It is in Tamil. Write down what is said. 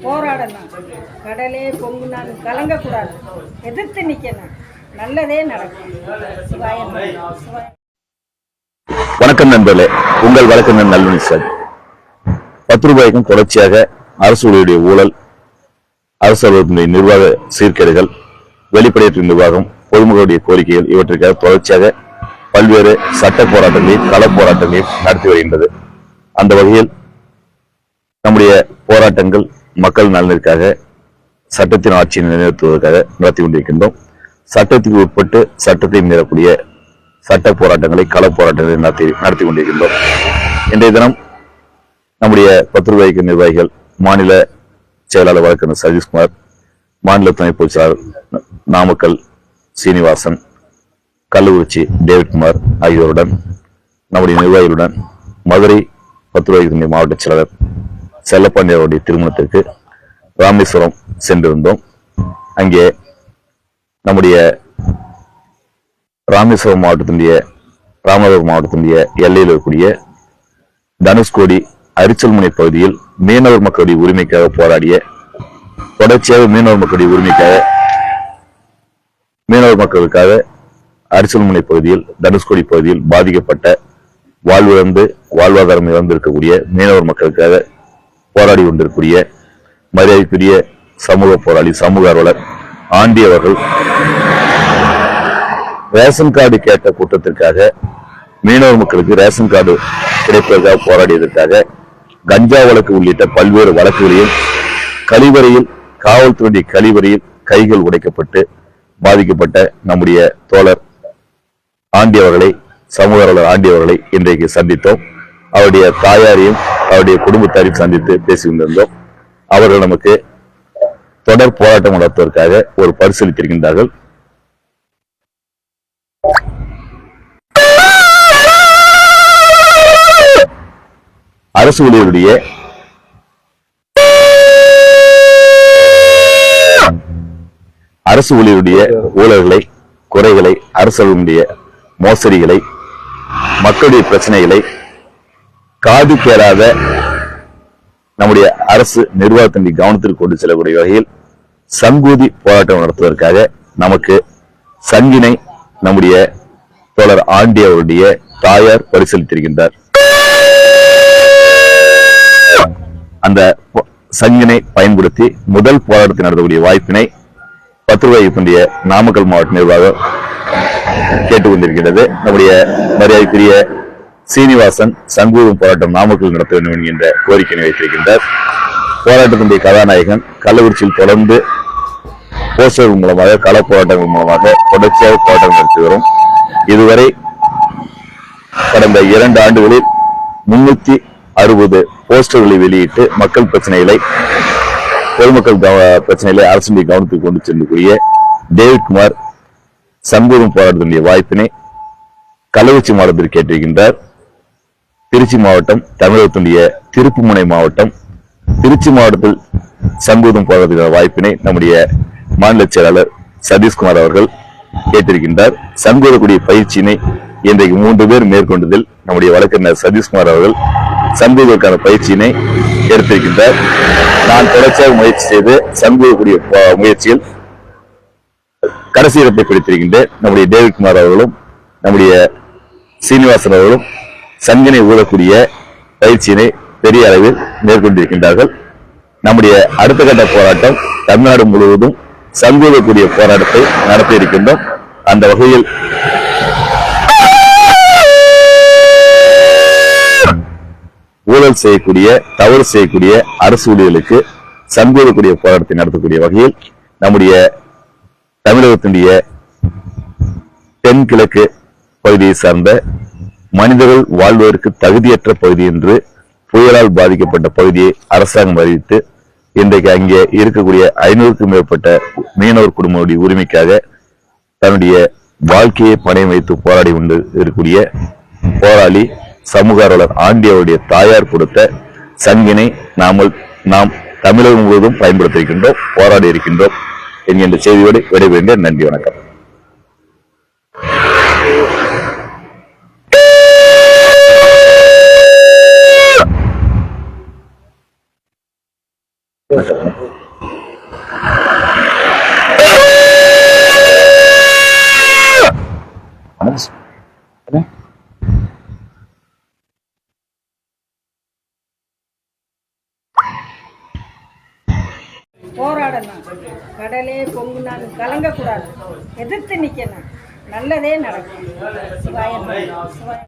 போராடணும். கடலே பொங்குனாலும் கலங்கக்கூடாது, எதிர்த்து நிற்கணும், நல்லதே நடக்கும். வணக்கம் நண்பர்களே, உங்கள் வழக்கறிஞர் நல்வழி சார். 10 ரூபாய்க்கும் தொடர்ச்சியாக அரசுடைய ஊழல், அரசு அலுவலகத்தினுடைய நிர்வாக சீர்கேடுகள், வெளிப்படையற்ற நிர்வாகம், பொதுமக்களுடைய கோரிக்கைகள் இவற்றிற்காக தொடர்ச்சியாக பல்வேறு சட்ட போராட்டங்களையும் கள போராட்டங்களையும் நடத்தி வருகின்றது. அந்த வகையில் நம்முடைய போராட்டங்கள் மக்கள் நலனிற்காக, சட்டத்தின் ஆட்சியை நிலைநிறுத்துவதற்காக நடத்தி கொண்டிருக்கின்றோம். சட்டத்துக்கு உட்பட்டு சட்டத்தை மீறக்கூடிய சட்ட போராட்டங்களை கள போராட்டங்களை நடத்தி கொண்டிருக்கின்றோம். இன்றைய தினம் நம்முடைய 10 ரூபாய்க்கு நிர்வாகிகள், மாநில செயலாளர் வழக்கறிஞர் சதீஷ்குமார், மாநில துணை பொதுச் செயலாளர் நாமக்கல் சீனிவாசன், கள்ளக்குறிச்சி டேவிட்குமார் ஆகியோருடன், நம்முடைய நிர்வாகிகளுடன் மதுரை 10 ரூபாய்க்கு மாவட்ட செயலாளர் செல்லப்பாண்டி அவருடைய திருமணத்திற்கு ராமேஸ்வரம் சென்றிருந்தோம். அங்கே நம்முடைய ராமேஸ்வரம் ராமநாதபுரம் மாவட்டத்தினுடைய எல்லையில் இருக்கக்கூடிய தனுஷ்கோடி அரிச்சல்முனை பகுதியில் மீனவர் மக்களுடைய உரிமைக்காக போராடிய, தொடர்ச்சியாக மீனவர் மக்களுக்காக அரிச்சல்முனை பகுதியில், தனுஷ்கோடி பகுதியில் பாதிக்கப்பட்ட, வாழ்விழந்து வாழ்வாதாரம் இழந்திருக்கக்கூடிய மீனவர் மக்களுக்காக போராடி கொண்டிருக்கூடிய மரியாதைக்குரிய சமூக போராளி, சமூக ஆர்வலர் ஆண்டி அவர்கள் ரேஷன் கார்டு கேட்ட கூட்டத்திற்காக, மீனவர் மக்களுக்கு ரேஷன் கார்டு கிடைப்பதற்காக போராடியதற்காக கஞ்சா வழக்கு உள்ளிட்ட பல்வேறு வழக்குகளையும், கழிவறையில், காவல்துறையுடைய கழிவறையில் கைகள் உடைக்கப்பட்டு பாதிக்கப்பட்ட நம்முடைய தோழர் ஆண்டி அவர்களை, சமூக ஆர்வலர் ஆண்டி அவர்களை இன்றைக்கு சந்தித்தோம். அவருடைய தாயாரையும் அவருடைய குடும்பத்தாரையும் சந்தித்து பேசி கொண்டிருந்தோம். அவர்கள் நமக்கு தொடர் போராட்டம் நடத்துவதற்காக ஒரு பரிசீலித்திருக்கின்றார்கள். அரசு ஊழியருடைய ஊழல்களை, குறைகளை, அரசுடைய மோசடிகளை, மக்களுடைய பிரச்சனைகளை காது கேளாத நம்முடைய அரசு நிர்வாகத்தின் கவனத்திற்கு கொண்டு செல்லக்கூடிய வகையில் சங்கூதி போராட்டம் நடத்துவதற்காக நமக்கு சங்கினை நம்முடைய தோழர் ஆண்டி அவருடைய தாயார் பரிசீலித்திருக்கின்றார். அந்த சங்கினை பயன்படுத்தி முதல் போராட்டத்தை நடத்தக்கூடிய வாய்ப்பினை 10 ரூபாய்க்கு நாமக்கல் மாவட்ட நிர்வாகம் கேட்டுக்கொண்டிருக்கிறது. நம்முடைய மரியாதைக்குரிய சீனிவாசன் சங்கூதம் போராட்டம் நாமக்கல் நடத்த வேண்டும் என்கின்ற கோரிக்கையை வைத்திருக்கின்றார். போராட்டத்தினுடைய கதாநாயகன் கள்ளக்குறிச்சியில் தொடர்ந்து போஸ்டர்கள் மூலமாக, கள போராட்டங்கள் மூலமாக தொடர்ச்சியாக போராட்டம் நடத்தி வரும். இதுவரை கடந்த 2 ஆண்டுகளில் 360 போஸ்டர்களை வெளியிட்டு மக்கள் பிரச்சனைகளை, பொதுமக்கள் பிரச்சனைகளை அரசுடைய கவனத்துக்கு கொண்டு செல்லக்கூடிய டேவிட்குமார் சங்கூதம் போராட்டத்தினுடைய வாய்ப்பினை கள்ளக்குறிச்சி மாவட்டத்தில் கேட்டிருக்கின்றார். திருச்சி மாவட்டம், தமிழகத்தினுடைய திருப்புமுனை மாவட்டம், திருச்சி மாவட்டத்தில் சங்கூதம் போராட்டத்திற்கான வாய்ப்பினை நம்முடைய மாநில செயலாளர் சதீஷ்குமார் அவர்கள் கேட்டிருக்கின்றார். சங்கூதக்கூடிய பயிற்சியினை இன்றைக்கு 3 பேர் மேற்கொண்டதில் நம்முடைய வழக்கறிஞர் சதீஷ்குமார் அவர்கள் சங்கூதற்கான பயிற்சியினை எடுத்திருக்கின்றார். நான் தொடர்ச்சியாக முயற்சி செய்து சங்கூதக்கூடிய முயற்சியில் கடைசி இடத்தை பிடித்திருக்கின்றேன். நம்முடைய டேவிட்குமார் அவர்களும் நம்முடைய சீனிவாசன் அவர்களும் சங்கினை ஊழக்கூடிய பயிற்சியினை பெரிய அளவில் மேற்கொண்டிருக்கின்றார்கள். நம்முடைய அடுத்த கட்ட போராட்டம் தமிழ்நாடு முழுவதும் சங்கூதக்கூடிய போராட்டத்தை நடத்த இருக்கின்றோம். அந்த வகையில் ஊழல் செய்யக்கூடிய, தவறு செய்யக்கூடிய அரசு ஊழியர்களுக்கு சங்கூதக்கூடிய போராட்டத்தை நடத்தக்கூடிய வகையில் நம்முடைய தமிழகத்தினுடைய தென்கிழக்கு பகுதியை சார்ந்த மனிதர்கள் வாழ்வதற்கு தகுதியற்ற பகுதி என்று புயலால் பாதிக்கப்பட்ட பகுதியை அரசாங்கம் அறிவித்து இன்றைக்கு அங்கே இருக்கக்கூடிய 500க்கும் மேற்பட்ட மீனவர் குடும்பங்களுடைய உரிமைக்காக தன்னுடைய வாழ்க்கையை பணயம் வைத்து போராடி கொண்டு இருக்கக்கூடிய போராளி, சமூக ஆர்வலர் ஆண்டி அவருடைய தாயார் கொடுத்த சங்கினை நாம் தமிழகம் முழுவதும் பயன்படுத்தி இருக்கின்றோம், போராடி இருக்கின்றோம் என்கின்ற செய்தியோடு விடைபெறுகிறேன். நன்றி, வணக்கம். சார் வணக்கம் சார். என்ன? போராடணும். கடலே பொங்குனாலும் கலங்கக்கூடாது. எதிர்த்து நிற்கணும். நல்லதே நடக்கும். சிவாய நமः. சிவாய